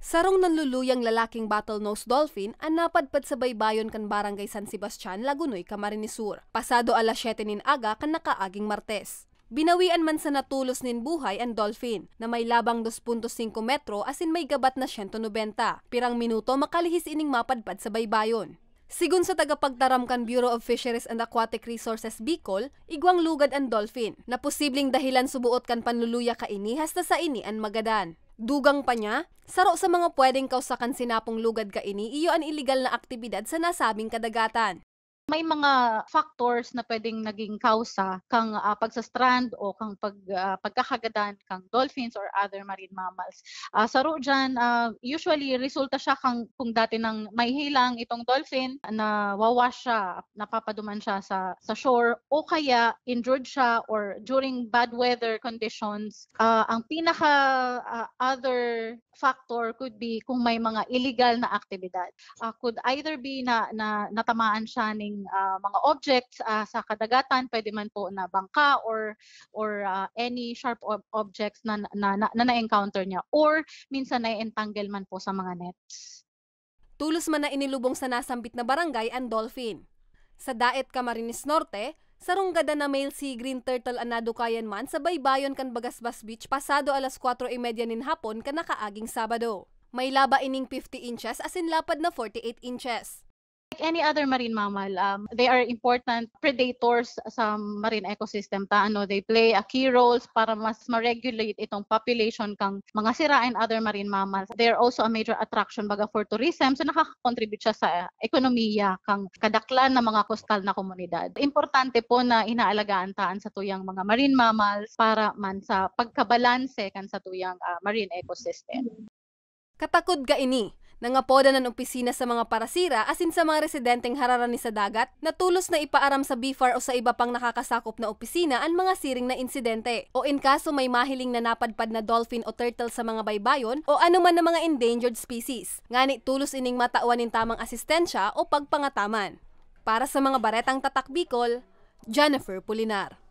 Sarong nanluluyang lalaking bottlenose dolphin ang napadpad sa baybayon kan Barangay San Sebastian, Lagunoy, Camarines Sur. Pasado alas 7 nin aga kan nakaaging Martes. Binawian man sa natulos nin buhay ang dolphin na may labang 2.5 metro asin may gabat na 190. Pirang minuto makalihis ining mapadpad sa baybayon. Sigun sa tagapagtaram kan Bureau of Fisheries and Aquatic Resources Bicol, igwang lugad ang dolphin na posibleng dahilan subuot kan panluluya kaini hasta sa ini ang magadan. Dugang pa niya, saro sa mga pwedeng kausakan sinapong lugad kaini iyo ang iligal na aktibidad sa nasabing kadagatan. May mga factors na pwedeng naging kausa kang pagsastrand o kang pagkakagadan kang dolphins or other marine mammals. Saro dyan, usually resulta siya kung dati nang may hilang itong dolphin na wawash siya, napapaduman siya sa shore o kaya injured siya or during bad weather conditions. Ang pinaka other factor could be kung may mga illegal na aktibidad. Could either be na natamaan siya ng mga objects sa kadagatan, pwede man po na bangka or any sharp objects na na-encounter niya or minsan na-entangle man po sa mga nets. Tulos man na inilubong sa nasambit na barangay ang dolphin. Sa Daet, Camarines Norte, sarong gada na male sea green turtle ang nadukayan man sa baybayon kan Bagasbas Beach pasado alas 4:30 nin hapon kan nakaaging Sabado. May laba ining 50 inches asin lapad na 48 inches. Like any other marine mammal, they are important predators sa marine ecosystem. They play a key roles para mas ma-regulate itong population kang mga sira and other marine mammals. They are also a major attraction baga for tourism, so nakaka-contribute siya sa ekonomiya kang kadaklan ng mga coastal na komunidad. Importante po na inaalagaan taan sa tuyang mga marine mammals para man sa pagkabalanse kan sa tuyang marine ecosystem. Katakod ka ini, nangapoda ng opisina sa mga parasira asin sa mga residenteng hararani sa dagat na tulos na ipaaram sa BFAR o sa iba pang nakakasakop na opisina ang mga siring na insidente o in kaso may mahiling na napadpad na dolphin o turtle sa mga baybayon o anuman na mga endangered species. Ngani tulos ining matawan ng tamang asistensya o pagpangataman. Para sa mga baretang tatak Bicol, Jennifer Pulinar.